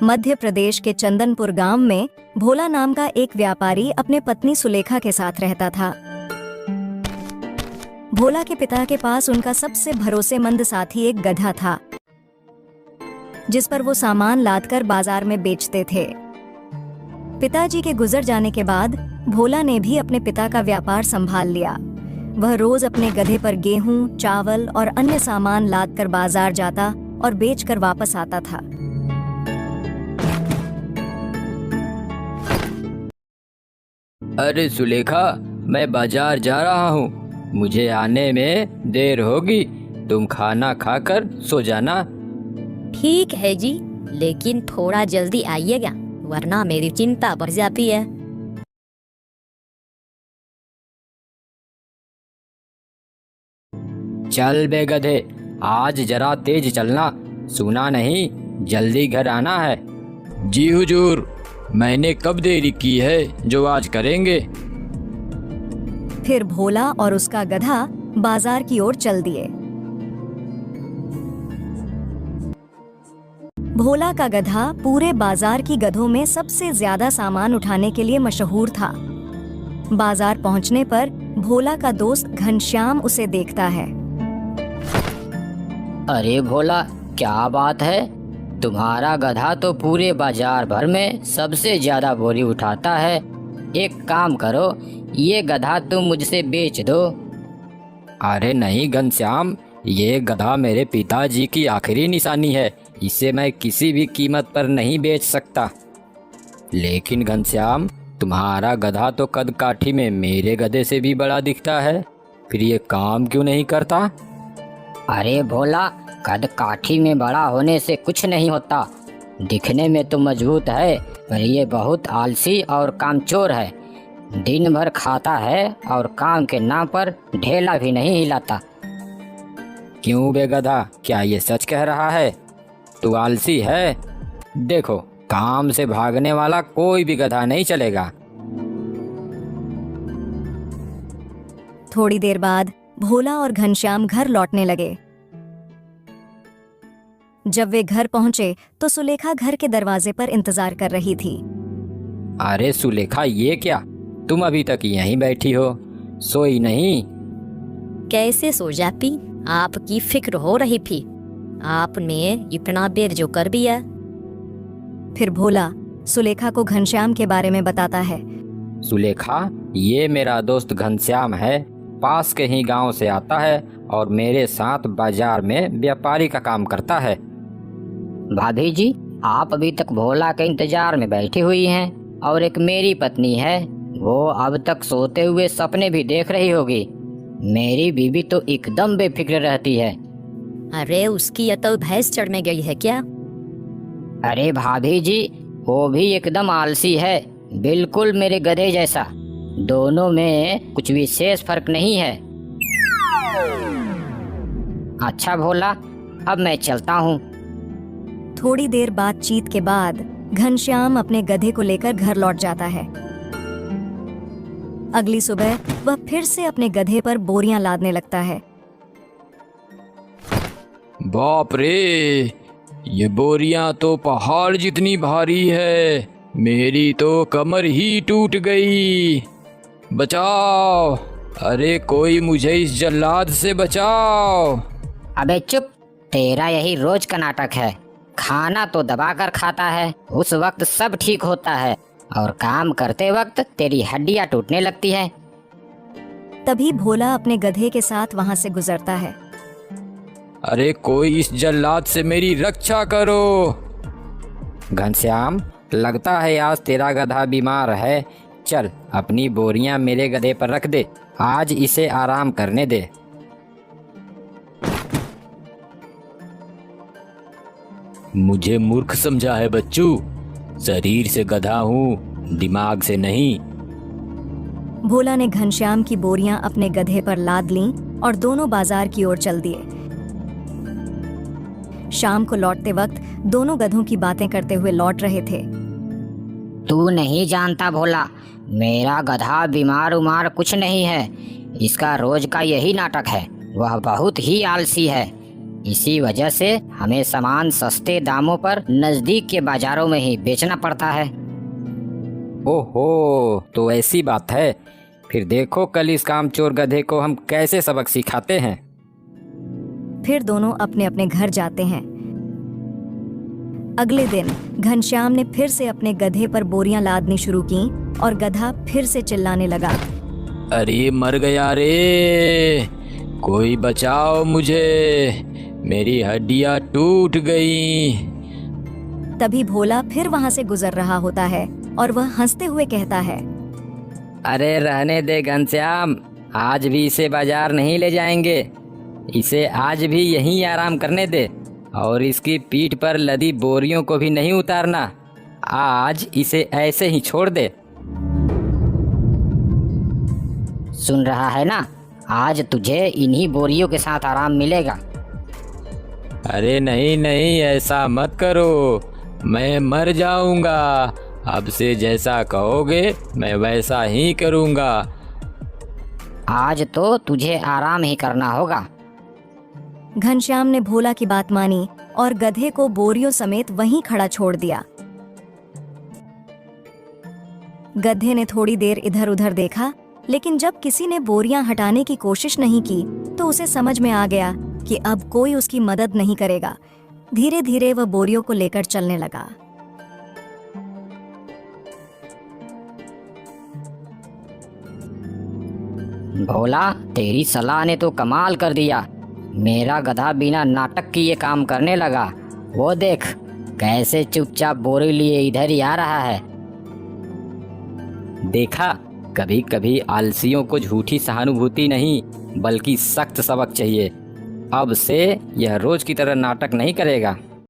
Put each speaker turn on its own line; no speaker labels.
मध्य प्रदेश के चंदनपुर गांव में भोला नाम का एक व्यापारी अपने पत्नी सुलेखा के साथ रहता था। भोला के पिता के पास उनका सबसे भरोसेमंद साथी एक गधा था, जिस पर वो सामान लादकर बाजार में बेचते थे। पिताजी के गुजर जाने के बाद भोला ने भी अपने पिता का व्यापार संभाल लिया। वह रोज अपने गधे पर गेहूं, चावल और अन्य सामान लादकर बाजार जाता और बेचकर वापस आता था।
अरे सुलेखा, मैं बाजार जा रहा हूँ, मुझे आने में देर होगी। तुम खाना खाकर सो जाना।
ठीक है जी, लेकिन थोड़ा जल्दी आइएगा, वरना मेरी चिंता बढ़ जाती है।
चल बे गधे, आज जरा तेज चलना, सुना नहीं जल्दी घर आना है। जी हुजूर, मैंने कब देरी की है जो आज करेंगे।
फिर भोला और उसका गधा बाजार की ओर चल दिए। भोला का गधा पूरे बाजार की गधों में सबसे ज्यादा सामान उठाने के लिए मशहूर था। बाजार पहुंचने पर भोला का दोस्त घनश्याम उसे देखता है।
अरे भोला, क्या बात है, तुम्हारा गधा तो पूरे बाजार भर में सबसे ज्यादा बोरी उठाता है। एक काम करो, ये गधा तुम मुझसे बेच दो।
अरे नहीं घनश्याम, ये गधा मेरे पिताजी की आखिरी निशानी है, इसे मैं किसी भी कीमत पर नहीं बेच सकता। लेकिन घनश्याम, तुम्हारा गधा तो कद काठी में मेरे गधे से भी बड़ा दिखता है, फिर ये काम क्यों नहीं करता।
अरे भोला, कद काठी में बड़ा होने से कुछ नहीं होता। दिखने में तो मजबूत है, पर ये बहुत आलसी और कामचोर है। दिन भर खाता है और काम के नाम पर ढेला भी नहीं हिलाता।
क्यों बे गधा, क्या ये सच कह रहा है? तू आलसी है? देखो, काम से भागने वाला कोई भी गधा नहीं चलेगा।
थोड़ी देर बाद भोला और घनश्याम घर लौटने लगे। जब वे घर पहुंचे तो सुलेखा घर के दरवाजे पर इंतजार कर रही थी।
अरे सुलेखा, ये क्या, तुम अभी तक यहीं बैठी हो, सोई नहीं?
कैसे सो जाती, आपकी फिक्र हो रही थी। आपने इतना देर जो कर दिया।
फिर भोला सुलेखा को घनश्याम के बारे में बताता है।
सुलेखा, ये मेरा दोस्त घनश्याम है, पास के ही गांव से आता है और मेरे साथ बाजार में व्यापारी का काम करता है।
भाभी जी, आप अभी तक भोला के इंतजार में बैठी हुई हैं, और एक मेरी पत्नी है, वो अब तक सोते हुए सपने भी देख रही होगी। मेरी बीवी तो एकदम बेफिक्र रहती है।
अरे उसकी ये तो भैंस चढ़ में गई है क्या?
अरे भाभी जी, वो भी एकदम आलसी है, बिल्कुल मेरे गधे जैसा। दोनों में कुछ विशेष फर्क नहीं है। अच्छा भोला, अब मैं चलता हूँ।
थोड़ी देर बातचीत के बाद घनश्याम अपने गधे को लेकर घर लौट जाता है। अगली सुबह वह फिर से अपने गधे पर बोरियां लादने लगता है।
बाप रे, ये बोरियां तो पहाड़ जितनी भारी है, मेरी तो कमर ही टूट गई। बचाओ, अरे कोई मुझे इस जल्लाद से बचाओ।
अबे चुप, तेरा यही रोज का नाटक है। खाना तो दबा कर खाता है, उस वक्त सब ठीक होता है, और काम करते वक्त तेरी हड्डियां टूटने लगती है।
तभी भोला अपने गधे के साथ वहां से गुजरता है।
अरे कोई इस जल्लाद से मेरी रक्षा करो। घनश्याम, लगता है आज तेरा गधा बीमार है, चल अपनी बोरियां मेरे गधे पर रख दे, आज इसे आराम करने दे। मुझे मूर्ख समझा है बच्चू, शरीर से गधा हूँ, दिमाग से नहीं।
भोला ने घनश्याम की बोरियां अपने गधे पर लाद लीं और दोनों बाजार की ओर चल दिए। शाम को लौटते वक्त दोनों गधों की बातें करते हुए लौट रहे थे।
तू नहीं जानता भोला, मेरा गधा बीमार उमार कुछ नहीं है, इसका रोज का यही नाटक है। वह बहुत ही आलसी है, इसी वजह से हमें सामान सस्ते दामों पर नजदीक के बाजारों में ही बेचना पड़ता है।
ओहो, तो ऐसी बात है। फिर देखो कल इस कामचोर गधे को हम कैसे सबक सिखाते हैं।
फिर दोनों अपने अपने घर जाते हैं। अगले दिन घनश्याम ने फिर से अपने गधे पर बोरियां लादनी शुरू की और गधा फिर से चिल्लाने लगा,
अरे मर गया रे, कोई बचाओ मुझे, मेरी हड्डियां टूट गई।
तभी भोला फिर वहां से गुजर रहा होता है और वह हंसते हुए कहता है,
अरे रहने दे घनश्याम, आज भी इसे बाजार नहीं ले जाएंगे। इसे आज भी यहीं आराम करने दे और इसकी पीठ पर लदी बोरियों को भी नहीं उतारना। आज इसे ऐसे ही छोड़ दे।
सुन रहा है ना, आज तुझे इन्हीं बोरियों के साथ आराम मिलेगा।
अरे नहीं नहीं, ऐसा मत करो, मैं मर जाऊंगा। अब से जैसा कहोगे मैं वैसा ही करूंगा।
आज तो तुझे आराम ही करना होगा।
घनश्याम ने भोला की बात मानी और गधे को बोरियों समेत वहीं खड़ा छोड़ दिया। गधे ने थोड़ी देर इधर उधर देखा, लेकिन जब किसी ने बोरियां हटाने की कोशिश नहीं की तो उसे समझ में आ गया कि अब कोई उसकी मदद नहीं करेगा। धीरे धीरे वह बोरियों को लेकर चलने लगा।
भोला, तेरी सलाह ने तो कमाल कर दिया। मेरा गधा बिना नाटक की ये काम करने लगा। वो देख कैसे चुपचाप बोरी लिए इधर ही आ रहा है।
देखा, कभी कभी आलसियों को झूठी सहानुभूति नहीं बल्कि सख्त सबक चाहिए। अब से यह रोज की तरह नाटक नहीं करेगा।